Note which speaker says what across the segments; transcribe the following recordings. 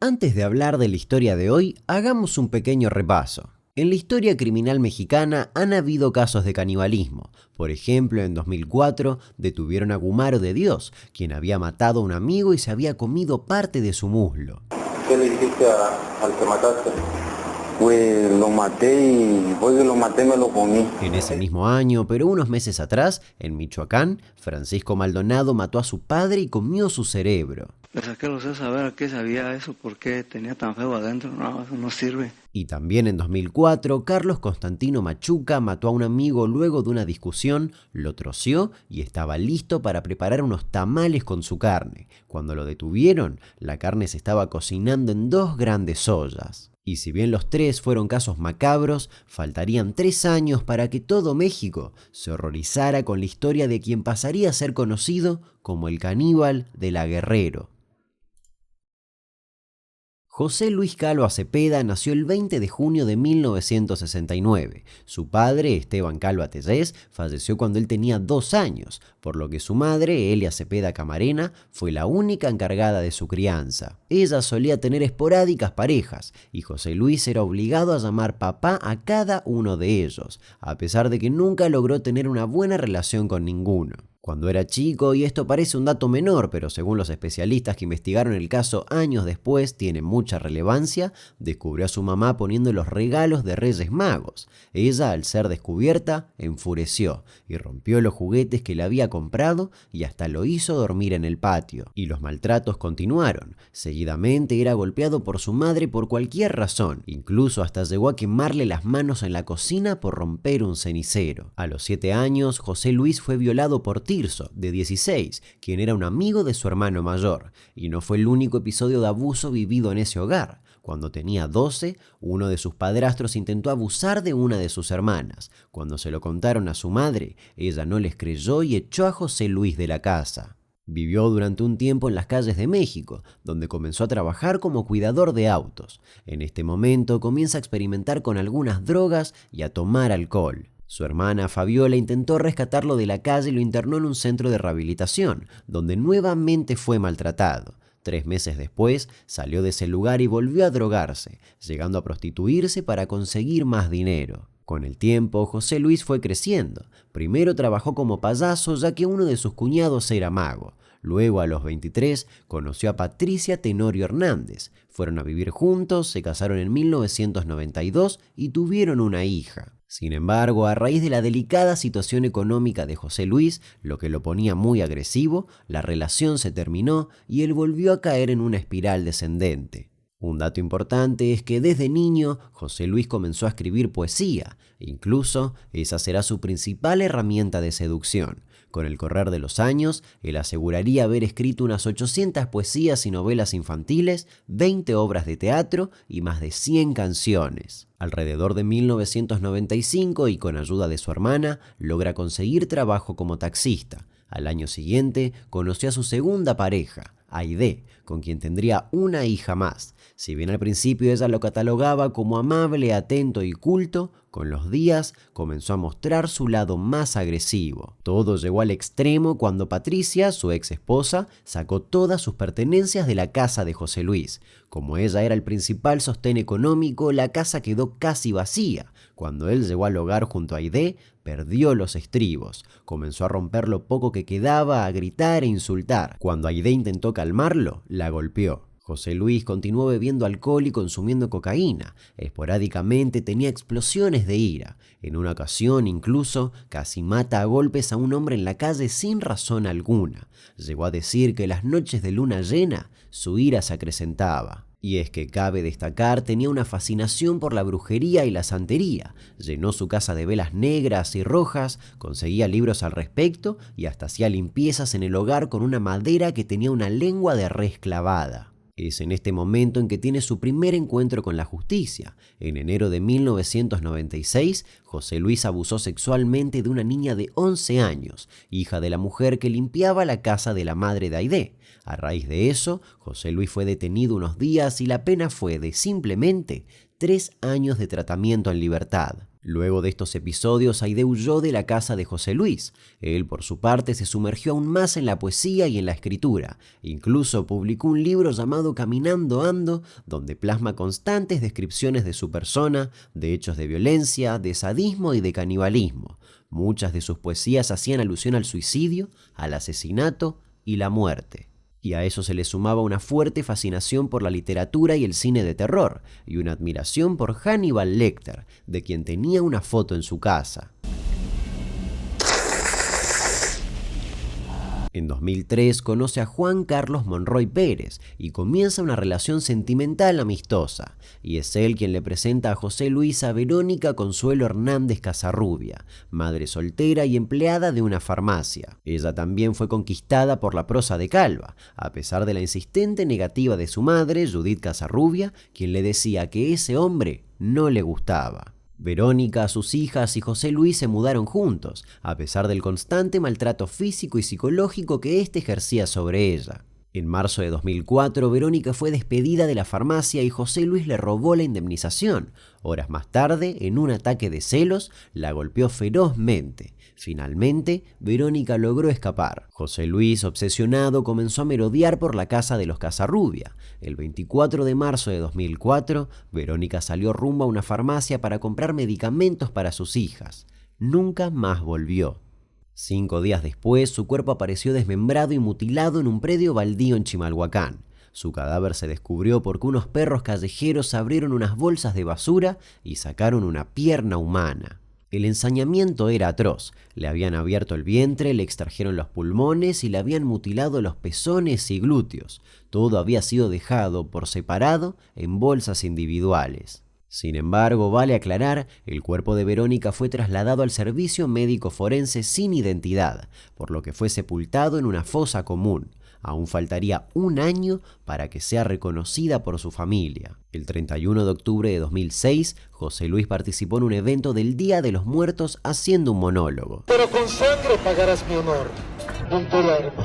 Speaker 1: Antes de hablar de la historia de hoy, hagamos un pequeño repaso. En la historia criminal mexicana han habido casos de canibalismo. Por ejemplo, en 2004 detuvieron a Gumaro de Dios, quien había matado a un amigo y se había comido parte de su muslo.
Speaker 2: ¿Qué le dijiste al que mataste? Pues lo maté y después de lo maté me lo comí.
Speaker 1: En ese mismo año, pero unos meses atrás, en Michoacán, Francisco Maldonado mató a su padre y comió su cerebro.
Speaker 3: Le saqué los sesos a ver a qué sabía eso, por qué tenía tan feo adentro. No, eso no sirve.
Speaker 1: Y también en 2004, Carlos Constantino Machuca mató a un amigo luego de una discusión, lo troceó y estaba listo para preparar unos tamales con su carne. Cuando lo detuvieron, la carne se estaba cocinando en 2 grandes ollas. Y si bien los 3 fueron casos macabros, faltarían 3 años para que todo México se horrorizara con la historia de quien pasaría a ser conocido como el caníbal de la Guerrero. José Luis Calva Cepeda nació el 20 de junio de 1969. Su padre, Esteban Calva Tellez, falleció cuando él tenía 2 años, por lo que su madre, Elia Cepeda Camarena, fue la única encargada de su crianza. Ella solía tener esporádicas parejas, y José Luis era obligado a llamar papá a cada uno de ellos, a pesar de que nunca logró tener una buena relación con ninguno. Cuando era chico, y esto parece un dato menor, pero según los especialistas que investigaron el caso años después tiene mucha relevancia, descubrió a su mamá poniendo los regalos de Reyes Magos. Ella, al ser descubierta, enfureció y rompió los juguetes que le había comprado y hasta lo hizo dormir en el patio. Y los maltratos continuaron. Seguidamente era golpeado por su madre por cualquier razón, incluso hasta llegó a quemarle las manos en la cocina por romper un cenicero. A los 7 años, José Luis fue violado por Tirso, de 16, quien era un amigo de su hermano mayor, y no fue el único episodio de abuso vivido en ese hogar. Cuando tenía 12, uno de sus padrastros intentó abusar de una de sus hermanas. Cuando se lo contaron a su madre, ella no les creyó y echó a José Luis de la casa. Vivió durante un tiempo en las calles de México, donde comenzó a trabajar como cuidador de autos. En este momento comienza a experimentar con algunas drogas y a tomar alcohol. Su hermana Fabiola intentó rescatarlo de la calle y lo internó en un centro de rehabilitación, donde nuevamente fue maltratado. 3 meses después salió de ese lugar y volvió a drogarse, llegando a prostituirse para conseguir más dinero. Con el tiempo, José Luis fue creciendo. Primero trabajó como payaso, ya que uno de sus cuñados era mago. Luego, a los 23, conoció a Patricia Tenorio Hernández. Fueron a vivir juntos, se casaron en 1992 y tuvieron una hija. Sin embargo, a raíz de la delicada situación económica de José Luis, lo que lo ponía muy agresivo, la relación se terminó y él volvió a caer en una espiral descendente. Un dato importante es que desde niño José Luis comenzó a escribir poesía, incluso esa será su principal herramienta de seducción. Con el correr de los años, él aseguraría haber escrito unas 800 poesías y novelas infantiles, 20 obras de teatro y más de 100 canciones. Alrededor de 1995, y con ayuda de su hermana, logra conseguir trabajo como taxista. Al año siguiente, conoció a su segunda pareja, Aide, con quien tendría una hija más. Si bien al principio ella lo catalogaba como amable, atento y culto, con los días comenzó a mostrar su lado más agresivo. Todo llegó al extremo cuando Patricia, su ex esposa, sacó todas sus pertenencias de la casa de José Luis. Como ella era el principal sostén económico, la casa quedó casi vacía. Cuando él llegó al hogar junto a Aide, perdió los estribos. Comenzó a romper lo poco que quedaba, a gritar e insultar. Cuando Aide intentó calmarlo, la golpeó. José Luis continuó bebiendo alcohol y consumiendo cocaína. Esporádicamente tenía explosiones de ira. En una ocasión, incluso, casi mata a golpes a un hombre en la calle sin razón alguna. Llegó a decir que las noches de luna llena, su ira se acrecentaba. Y es que cabe destacar, tenía una fascinación por la brujería y la santería. Llenó su casa de velas negras y rojas, conseguía libros al respecto y hasta hacía limpiezas en el hogar con una madera que tenía una lengua de res clavada. Es en este momento en que tiene su primer encuentro con la justicia. En enero de 1996, José Luis abusó sexualmente de una niña de 11 años, hija de la mujer que limpiaba la casa de la madre de Aide. A raíz de eso, José Luis fue detenido unos días y la pena fue de simplemente 3 años de tratamiento en libertad. Luego de estos episodios, Aide huyó de la casa de José Luis. Él, por su parte, se sumergió aún más en la poesía y en la escritura. Incluso publicó un libro llamado Caminando Ando, donde plasma constantes descripciones de su persona, de hechos de violencia, de sadismo y de canibalismo. Muchas de sus poesías hacían alusión al suicidio, al asesinato y la muerte. Y a eso se le sumaba una fuerte fascinación por la literatura y el cine de terror, y una admiración por Hannibal Lecter, de quien tenía una foto en su casa. En 2003 conoce a Juan Carlos Monroy Pérez y comienza una relación sentimental amistosa, y es él quien le presenta a José Luis a Verónica Consuelo Hernández Casarrubia, madre soltera y empleada de una farmacia. Ella también fue conquistada por la prosa de Calva, a pesar de la insistente negativa de su madre, Judith Casarrubia, quien le decía que ese hombre no le gustaba. Verónica, sus hijas y José Luis se mudaron juntos, a pesar del constante maltrato físico y psicológico que éste ejercía sobre ella. En marzo de 2004, Verónica fue despedida de la farmacia y José Luis le robó la indemnización. Horas más tarde, en un ataque de celos, la golpeó ferozmente. Finalmente, Verónica logró escapar. José Luis, obsesionado, comenzó a merodear por la casa de los Casarrubia. El 24 de marzo de 2004, Verónica salió rumbo a una farmacia para comprar medicamentos para sus hijas. Nunca más volvió. 5 días después, su cuerpo apareció desmembrado y mutilado en un predio baldío en Chimalhuacán. Su cadáver se descubrió porque unos perros callejeros abrieron unas bolsas de basura y sacaron una pierna humana. El ensañamiento era atroz. Le habían abierto el vientre, le extrajeron los pulmones y le habían mutilado los pezones y glúteos. Todo había sido dejado por separado en bolsas individuales. Sin embargo, vale aclarar, el cuerpo de Verónica fue trasladado al servicio médico forense sin identidad, por lo que fue sepultado en una fosa común. Aún faltaría un año para que sea reconocida por su familia. El 31 de octubre de 2006, José Luis participó en un evento del Día de los Muertos haciendo un monólogo.
Speaker 4: Pero con sangre pagarás mi honor, don Palermo.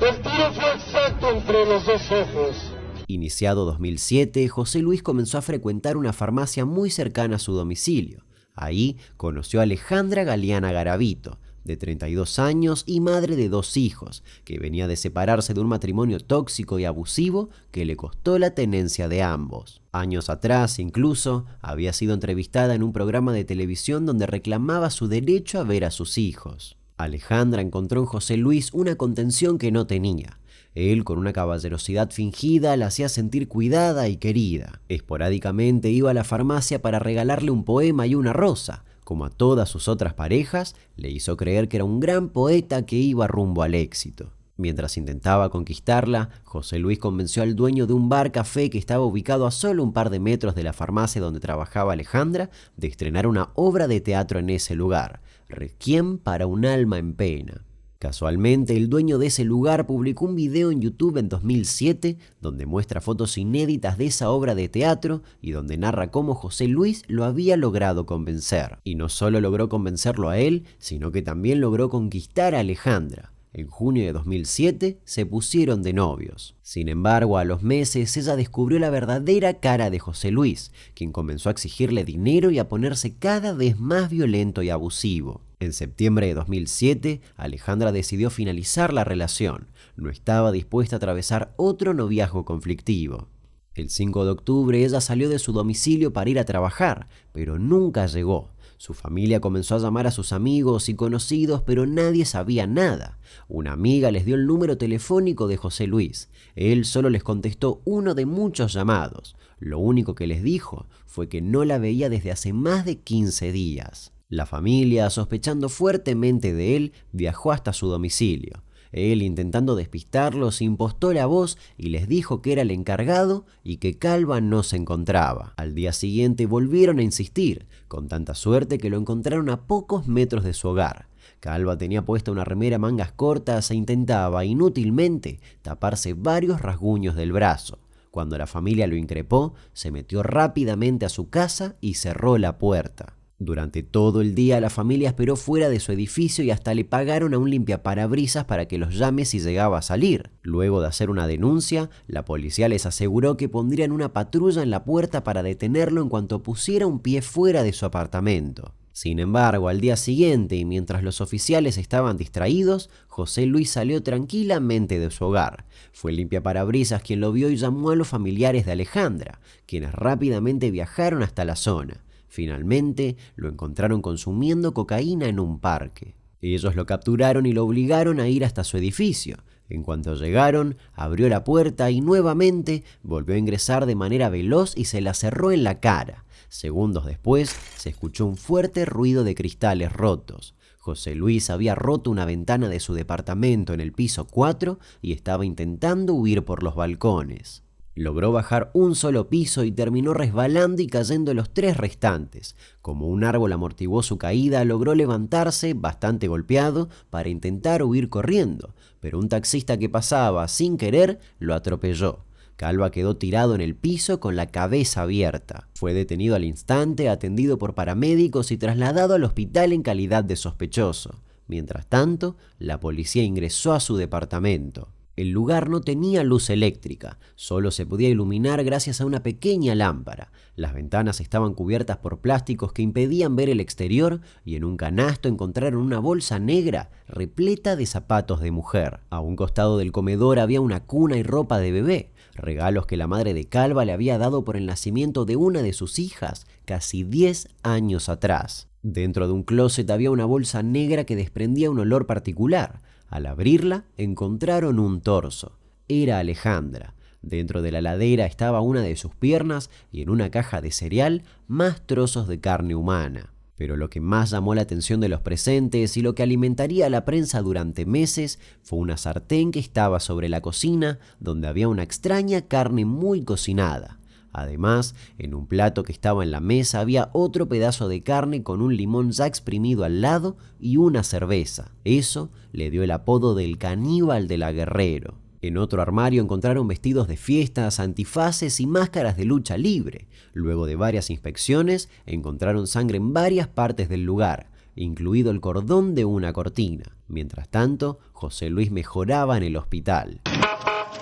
Speaker 4: El tiro fue exacto entre los dos ojos.
Speaker 1: Iniciado 2007, José Luis comenzó a frecuentar una farmacia muy cercana a su domicilio. Ahí conoció a Alejandra Galeana Garavito, de 32 años y madre de 2 hijos, que venía de separarse de un matrimonio tóxico y abusivo que le costó la tenencia de ambos. Años atrás, incluso, había sido entrevistada en un programa de televisión donde reclamaba su derecho a ver a sus hijos. Alejandra encontró en José Luis una contención que no tenía. Él, con una caballerosidad fingida, la hacía sentir cuidada y querida. Esporádicamente iba a la farmacia para regalarle un poema y una rosa. Como a todas sus otras parejas, le hizo creer que era un gran poeta que iba rumbo al éxito. Mientras intentaba conquistarla, José Luis convenció al dueño de un bar-café que estaba ubicado a solo un par de metros de la farmacia donde trabajaba Alejandra de estrenar una obra de teatro en ese lugar, Requiem para un alma en pena. Casualmente, el dueño de ese lugar publicó un video en YouTube en 2007 donde muestra fotos inéditas de esa obra de teatro y donde narra cómo José Luis lo había logrado convencer. Y no solo logró convencerlo a él, sino que también logró conquistar a Alejandra. En junio de 2007 se pusieron de novios. Sin embargo, a los meses ella descubrió la verdadera cara de José Luis, quien comenzó a exigirle dinero y a ponerse cada vez más violento y abusivo. En septiembre de 2007, Alejandra decidió finalizar la relación. No estaba dispuesta a atravesar otro noviazgo conflictivo. El 5 de octubre ella salió de su domicilio para ir a trabajar, pero nunca llegó. Su familia comenzó a llamar a sus amigos y conocidos, pero nadie sabía nada. Una amiga les dio el número telefónico de José Luis. Él solo les contestó uno de muchos llamados. Lo único que les dijo fue que no la veía desde hace más de 15 días. La familia, sospechando fuertemente de él, viajó hasta su domicilio. Él, intentando despistarlos, impostó la voz y les dijo que era el encargado y que Calva no se encontraba. Al día siguiente volvieron a insistir, con tanta suerte que lo encontraron a pocos metros de su hogar. Calva tenía puesta una remera mangas cortas e intentaba, inútilmente, taparse varios rasguños del brazo. Cuando la familia lo increpó, se metió rápidamente a su casa y cerró la puerta. Durante todo el día la familia esperó fuera de su edificio y hasta le pagaron a un limpiaparabrisas para que los llame si llegaba a salir. Luego de hacer una denuncia, la policía les aseguró que pondrían una patrulla en la puerta para detenerlo en cuanto pusiera un pie fuera de su apartamento. Sin embargo, al día siguiente y mientras los oficiales estaban distraídos, José Luis salió tranquilamente de su hogar. Fue el limpiaparabrisas quien lo vio y llamó a los familiares de Alejandra, quienes rápidamente viajaron hasta la zona. Finalmente, lo encontraron consumiendo cocaína en un parque. Ellos lo capturaron y lo obligaron a ir hasta su edificio. En cuanto llegaron, abrió la puerta y nuevamente volvió a ingresar de manera veloz y se la cerró en la cara. Segundos después, se escuchó un fuerte ruido de cristales rotos. José Luis había roto una ventana de su departamento en el piso 4 y estaba intentando huir por los balcones. Logró bajar un solo piso y terminó resbalando y cayendo los 3 restantes. Como un árbol amortiguó su caída, logró levantarse, bastante golpeado, para intentar huir corriendo, pero un taxista que pasaba sin querer lo atropelló. Calva quedó tirado en el piso con la cabeza abierta. Fue detenido al instante, atendido por paramédicos y trasladado al hospital en calidad de sospechoso. Mientras tanto, la policía ingresó a su departamento. El lugar no tenía luz eléctrica, solo se podía iluminar gracias a una pequeña lámpara. Las ventanas estaban cubiertas por plásticos que impedían ver el exterior y en un canasto encontraron una bolsa negra repleta de zapatos de mujer. A un costado del comedor había una cuna y ropa de bebé, regalos que la madre de Calva le había dado por el nacimiento de una de sus hijas casi 10 años atrás. Dentro de un closet había una bolsa negra que desprendía un olor particular. Al abrirla, encontraron un torso. Era Alejandra. Dentro de la heladera estaba una de sus piernas y en una caja de cereal más trozos de carne humana. Pero lo que más llamó la atención de los presentes y lo que alimentaría a la prensa durante meses fue una sartén que estaba sobre la cocina donde había una extraña carne muy cocinada. Además, en un plato que estaba en la mesa había otro pedazo de carne con un limón ya exprimido al lado y una cerveza. Eso le dio el apodo del caníbal de la Guerrero. En otro armario encontraron vestidos de fiestas, antifaces y máscaras de lucha libre. Luego de varias inspecciones, encontraron sangre en varias partes del lugar, incluido el cordón de una cortina. Mientras tanto, José Luis mejoraba en el hospital.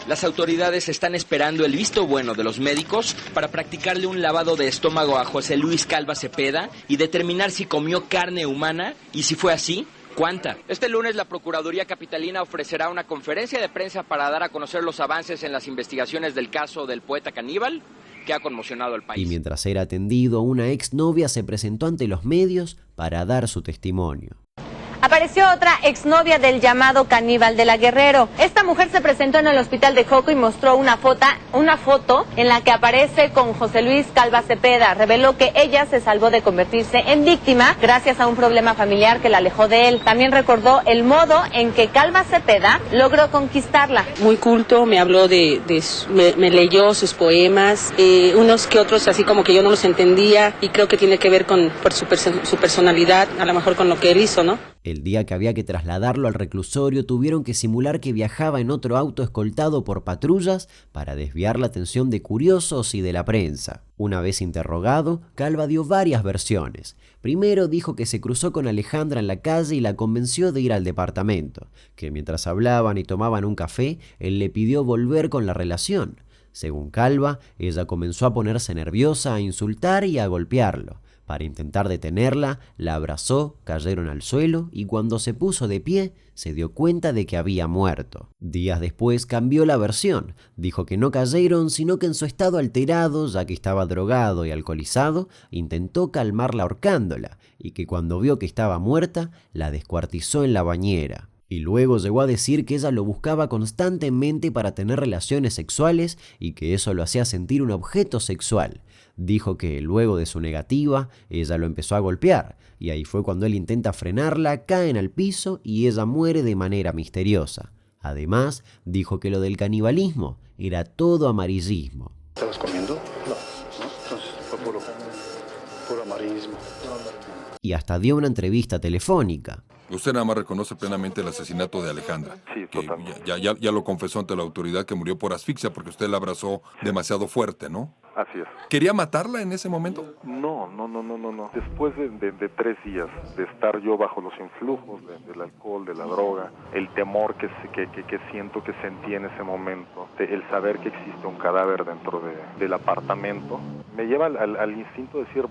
Speaker 5: Las autoridades están esperando el visto bueno de los médicos para practicarle un lavado de estómago a José Luis Calva Cepeda y determinar si comió carne humana y si fue así, ¿cuánta? Este lunes la Procuraduría Capitalina ofrecerá una conferencia de prensa para dar a conocer los avances en las investigaciones del caso del poeta caníbal que ha conmocionado al país.
Speaker 1: Y mientras era atendido, una exnovia se presentó ante los medios para dar su testimonio.
Speaker 6: Apareció otra exnovia del llamado caníbal de la Guerrero. Esta mujer se presentó en el hospital de Joco y mostró una foto en la que aparece con José Luis Calva Cepeda. Reveló que ella se salvó de convertirse en víctima gracias a un problema familiar que la alejó de él. También recordó el modo en que Calva Cepeda logró conquistarla.
Speaker 7: Muy culto, me habló me leyó sus poemas, unos que otros así como que yo no los entendía y creo que tiene que ver por su personalidad, a lo mejor con lo que él hizo, ¿no?
Speaker 1: El día que había que trasladarlo al reclusorio tuvieron que simular que viajaba en otro auto escoltado por patrullas para desviar la atención de curiosos y de la prensa. Una vez interrogado, Calva dio varias versiones. Primero dijo que se cruzó con Alejandra en la calle y la convenció de ir al departamento, que mientras hablaban y tomaban un café, él le pidió volver con la relación. Según Calva, ella comenzó a ponerse nerviosa, a insultar y a golpearlo. Para intentar detenerla, la abrazó, cayeron al suelo y cuando se puso de pie, se dio cuenta de que había muerto. Días después cambió la versión. Dijo que no cayeron, sino que en su estado alterado, ya que estaba drogado y alcoholizado, intentó calmarla ahorcándola y que cuando vio que estaba muerta, la descuartizó en la bañera. Y luego llegó a decir que ella lo buscaba constantemente para tener relaciones sexuales y que eso lo hacía sentir un objeto sexual. Dijo que luego de su negativa, ella lo empezó a golpear, y ahí fue cuando él intenta frenarla, caen al piso y ella muere de manera misteriosa. Además, dijo que lo del canibalismo era todo amarillismo.
Speaker 8: ¿Estabas comiendo? No. Entonces fue puro amarillismo.
Speaker 1: Y hasta dio una entrevista telefónica.
Speaker 9: Usted nada más reconoce plenamente el asesinato de Alejandra.
Speaker 8: Sí, totalmente.
Speaker 9: Ya lo confesó ante la autoridad que murió por asfixia porque usted la abrazó demasiado fuerte, ¿no?
Speaker 8: Así es.
Speaker 9: ¿Quería matarla en ese momento?
Speaker 8: No. Después de 3 días de estar yo bajo los influjos del alcohol, de la droga, el temor que siento que sentí en ese momento, el saber que existe un cadáver dentro del apartamento, me lleva al instinto de decir,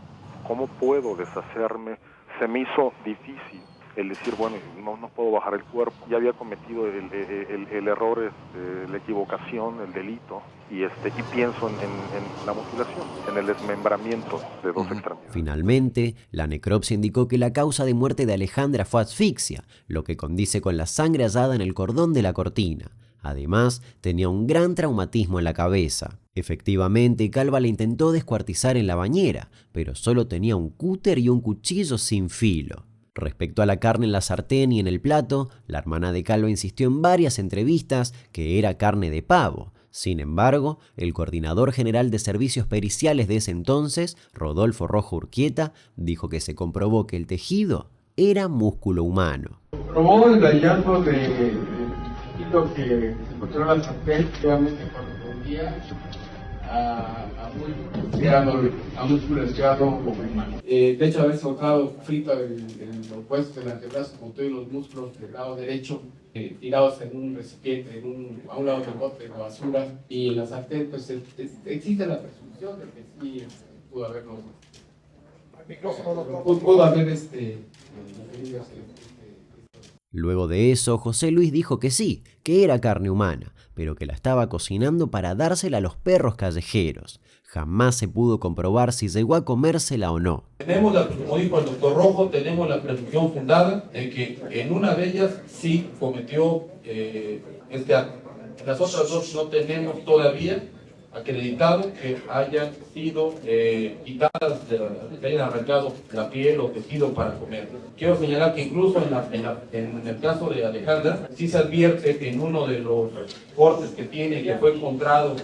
Speaker 8: ¿cómo puedo deshacerme? Se me hizo difícil el decir, bueno, no puedo bajar el cuerpo. Ya había cometido el error, la equivocación, el delito, y pienso en la mutilación, en el desmembramiento de 2 extremidades.
Speaker 1: Finalmente, la necropsia indicó que la causa de muerte de Alejandra fue asfixia, lo que condice con la sangre hallada en el cordón de la cortina. Además, tenía un gran traumatismo en la cabeza. Efectivamente, Calva la intentó descuartizar en la bañera, pero solo tenía un cúter y un cuchillo sin filo. Respecto a la carne en la sartén y en el plato, la hermana de Calva insistió en varias entrevistas que era carne de pavo. Sin embargo, el coordinador general de servicios periciales de ese entonces, Rodolfo Rojo Urquieta, dijo que se comprobó que el tejido era músculo humano.
Speaker 10: Probó el hallazgo de tejido que se encontró en la sartén, realmente correspondía a músculo estriado humano. De hecho, haber soltado frito en los huesos del antebrazo con todos los músculos del lado derecho tirados en un recipiente, a un lado del bote de la basura, y en la sartén, pues existe la presunción de que sí pudo haberlo. Pudo haber
Speaker 1: Luego de eso, José Luis dijo que sí, que era carne humana, pero que la estaba cocinando para dársela a los perros callejeros. Jamás se pudo comprobar si llegó a comérsela o no.
Speaker 10: Tenemos, como dijo el doctor Rojo, tenemos la presunción fundada de que en una de ellas sí cometió este acto. En las otras 2 no tenemos todavía acreditado que hayan sido quitadas, que hayan arrancado la piel o tejido para comer. Quiero señalar que incluso en el caso de Alejandra, sí se advierte que en uno de los cortes que tiene, que fue encontrado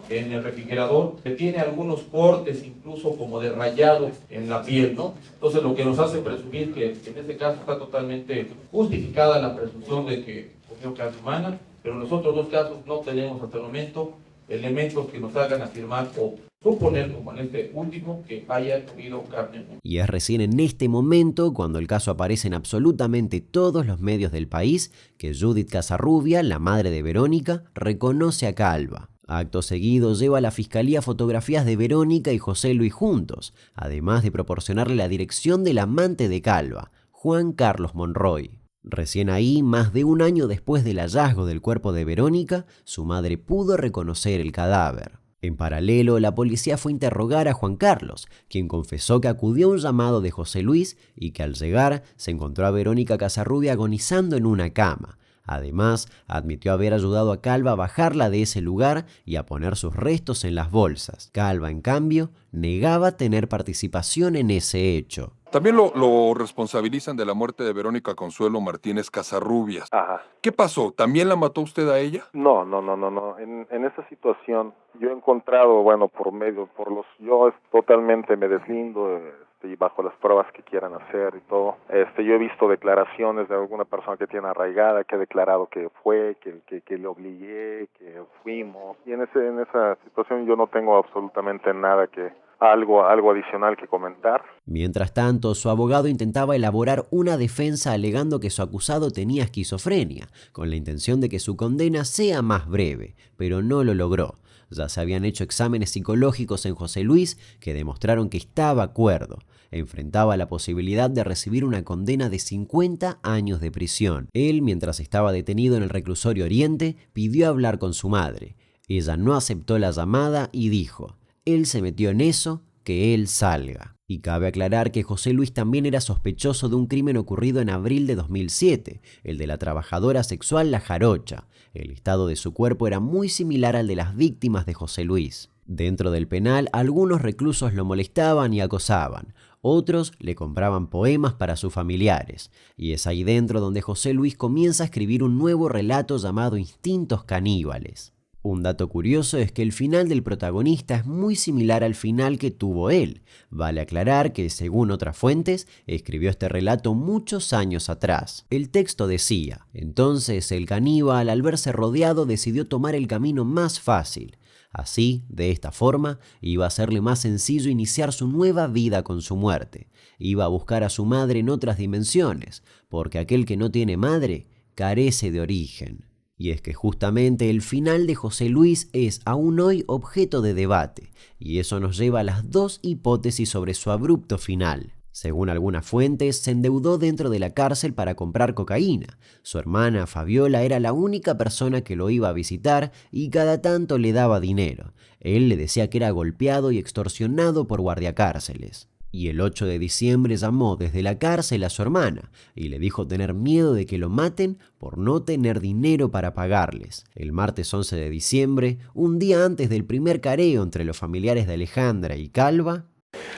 Speaker 10: en el refrigerador, que tiene algunos cortes incluso como de rayado en la piel, ¿no? Entonces lo que nos hace presumir que en este caso está totalmente justificada la presunción de que comió carne humana, pero en los otros 2 casos no tenemos hasta el momento elementos que nos hagan afirmar o suponer, como en este último, que haya comido carne humana.
Speaker 1: Y es recién en este momento, cuando el caso aparece en absolutamente todos los medios del país, que Judith Casarrubia, la madre de Verónica, reconoce a Calva. Acto seguido lleva a la fiscalía fotografías de Verónica y José Luis juntos, además de proporcionarle la dirección del amante de Calva, Juan Carlos Monroy. Recién ahí, más de 1 año después del hallazgo del cuerpo de Verónica, su madre pudo reconocer el cadáver. En paralelo, la policía fue a interrogar a Juan Carlos, quien confesó que acudió a un llamado de José Luis y que al llegar se encontró a Verónica Casarrubia agonizando en una cama. Además, admitió haber ayudado a Calva a bajarla de ese lugar y a poner sus restos en las bolsas. Calva, en cambio, negaba tener participación en ese hecho.
Speaker 9: También lo responsabilizan de la muerte de Verónica Consuelo Martínez Casarrubias.
Speaker 8: Ajá.
Speaker 9: ¿Qué pasó? ¿También la mató usted a ella?
Speaker 8: No. En esa situación yo he encontrado, yo totalmente me deslindo y bajo las pruebas que quieran hacer y todo. Yo he visto declaraciones de alguna persona que tiene arraigada, que ha declarado que fue, que le obligué, que fuimos. Y en esa situación yo no tengo absolutamente nada algo adicional que comentar.
Speaker 1: Mientras tanto, su abogado intentaba elaborar una defensa alegando que su acusado tenía esquizofrenia, con la intención de que su condena sea más breve, pero no lo logró. Ya se habían hecho exámenes psicológicos en José Luis que demostraron que estaba cuerdo. Enfrentaba la posibilidad de recibir una condena de 50 años de prisión. Él, mientras estaba detenido en el reclusorio Oriente, pidió hablar con su madre. Ella no aceptó la llamada y dijo: él se metió en eso, que él salga. Y cabe aclarar que José Luis también era sospechoso de un crimen ocurrido en abril de 2007, el de la trabajadora sexual La Jarocha. El estado de su cuerpo era muy similar al de las víctimas de José Luis. Dentro del penal, algunos reclusos lo molestaban y acosaban. Otros le compraban poemas para sus familiares. Y es ahí dentro donde José Luis comienza a escribir un nuevo relato llamado Instintos Caníbales. Un dato curioso es que el final del protagonista es muy similar al final que tuvo él. Vale aclarar que, según otras fuentes, escribió este relato muchos años atrás. El texto decía: entonces el caníbal, al verse rodeado, decidió tomar el camino más fácil. Así, de esta forma, iba a serle más sencillo iniciar su nueva vida con su muerte. Iba a buscar a su madre en otras dimensiones, porque aquel que no tiene madre carece de origen. Y es que justamente el final de José Luis es aún hoy objeto de debate, y eso nos lleva a las dos hipótesis sobre su abrupto final. Según algunas fuentes, se endeudó dentro de la cárcel para comprar cocaína. Su hermana Fabiola era la única persona que lo iba a visitar y cada tanto le daba dinero. Él le decía que era golpeado y extorsionado por guardiacárceles. Y el 8 de diciembre llamó desde la cárcel a su hermana y le dijo tener miedo de que lo maten por no tener dinero para pagarles. El martes 11 de diciembre, un día antes del primer careo entre los familiares de Alejandra y Calva,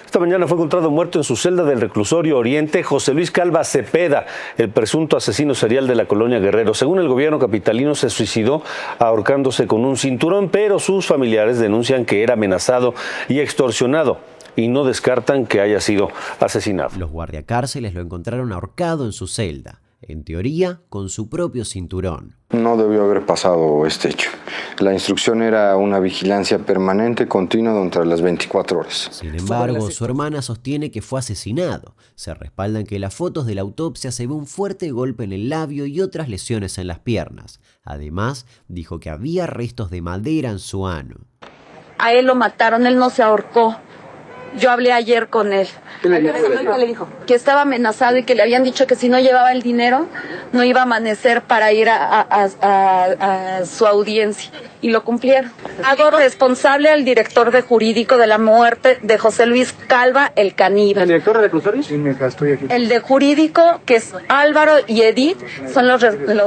Speaker 11: esta mañana fue encontrado muerto en su celda del reclusorio Oriente José Luis Calva Cepeda, el presunto asesino serial de la colonia Guerrero. Según el gobierno capitalino, se suicidó ahorcándose con un cinturón, pero sus familiares denuncian que era amenazado y extorsionado y no descartan que haya sido asesinado.
Speaker 1: Los guardiacárceles lo encontraron ahorcado en su celda, en teoría con su propio cinturón.
Speaker 2: No debió haber pasado este hecho. La instrucción era una vigilancia permanente, continua, durante las 24 horas.
Speaker 1: Sin embargo, su hermana sostiene que fue asesinado. Se respaldan que en las fotos de la autopsia se ve un fuerte golpe en el labio y otras lesiones en las piernas. Además, dijo que había restos de madera en su ano.
Speaker 12: A él lo mataron, él no se ahorcó. Yo hablé ayer con él.
Speaker 2: ¿Qué le dijo?
Speaker 12: ¿Qué le dijo? Que estaba amenazado y que le habían dicho que si no llevaba el dinero, no iba a amanecer para ir a su audiencia. Y lo cumplieron. Hago responsable al director de jurídico de la muerte de José Luis Calva, el caníbal.
Speaker 2: ¿El director de reclusorios? Sí, estoy aquí.
Speaker 12: El de jurídico, que es Álvaro y Edith, son los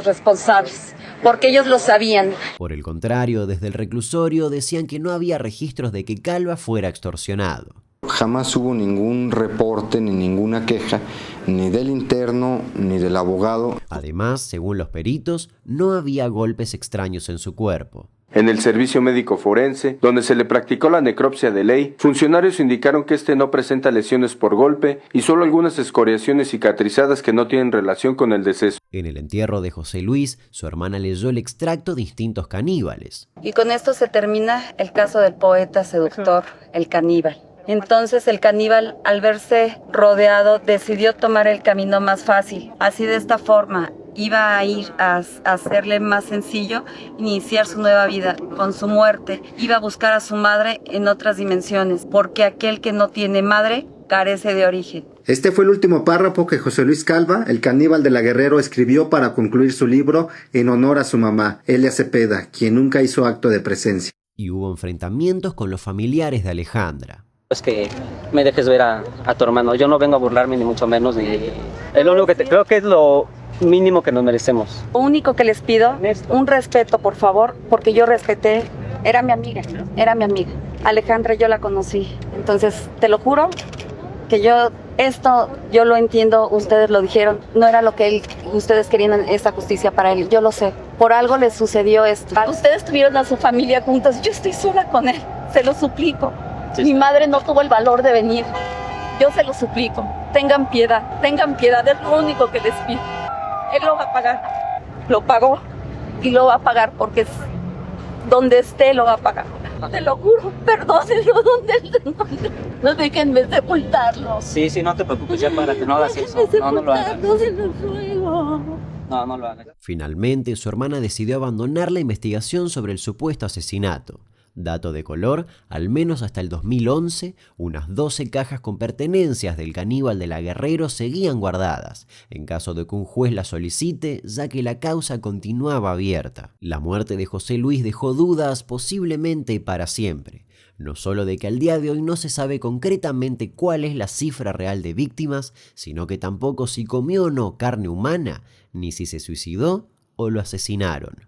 Speaker 12: responsables, porque ellos lo sabían.
Speaker 1: Por el contrario, desde el reclusorio decían que no había registros de que Calva fuera extorsionado.
Speaker 2: Jamás hubo ningún reporte ni ninguna queja, ni del interno ni del abogado.
Speaker 1: Además, según los peritos, no había golpes extraños en su cuerpo.
Speaker 13: En el servicio médico forense, donde se le practicó la necropsia de ley, funcionarios indicaron que este no presenta lesiones por golpe y solo algunas escoriaciones cicatrizadas que no tienen relación con el deceso.
Speaker 1: En el entierro de José Luis, su hermana leyó el extracto de Instintos Caníbales.
Speaker 12: Y con esto se termina el caso del poeta seductor, el caníbal. Entonces el caníbal, al verse rodeado, decidió tomar el camino más fácil. Así, de esta forma, iba a ir a hacerle más sencillo iniciar su nueva vida. Con su muerte, iba a buscar a su madre en otras dimensiones, porque aquel que no tiene madre carece de origen.
Speaker 14: Este fue el último párrafo que José Luis Calva, el caníbal de la Guerrero, escribió para concluir su libro en honor a su mamá, Elia Cepeda, quien nunca hizo acto de presencia.
Speaker 1: Y hubo enfrentamientos con los familiares de Alejandra.
Speaker 15: Es que me dejes ver a tu hermano. Yo no vengo a burlarme, ni mucho menos. Es lo único que creo que es lo mínimo que nos merecemos.
Speaker 12: Lo único que les pido, un respeto, por favor, porque yo respeté. Era mi amiga. Alejandra, yo la conocí. Entonces, te lo juro que yo lo entiendo, ustedes lo dijeron. No era lo que ustedes querían, esa justicia para él. Yo lo sé. Por algo les sucedió esto. Ustedes tuvieron a su familia juntas. Yo estoy sola con él. Se lo suplico. Mi madre no tuvo el valor de venir. Yo se lo suplico. Tengan piedad, es lo único que les pido. Él lo va a pagar. Lo pagó y lo va a pagar porque donde esté lo va a pagar. Te lo juro, perdónenlo, no déjenme sepultarlo.
Speaker 15: Sí, no te preocupes, ya para que no hagas eso. No lo hagas. No lo hagas.
Speaker 1: Finalmente, su hermana decidió abandonar la investigación sobre el supuesto asesinato. Dato de color, al menos hasta el 2011, unas 12 cajas con pertenencias del caníbal de la Guerrero seguían guardadas, en caso de que un juez las solicite, ya que la causa continuaba abierta. La muerte de José Luis dejó dudas, posiblemente para siempre. No solo de que al día de hoy no se sabe concretamente cuál es la cifra real de víctimas, sino que tampoco si comió o no carne humana, ni si se suicidó o lo asesinaron.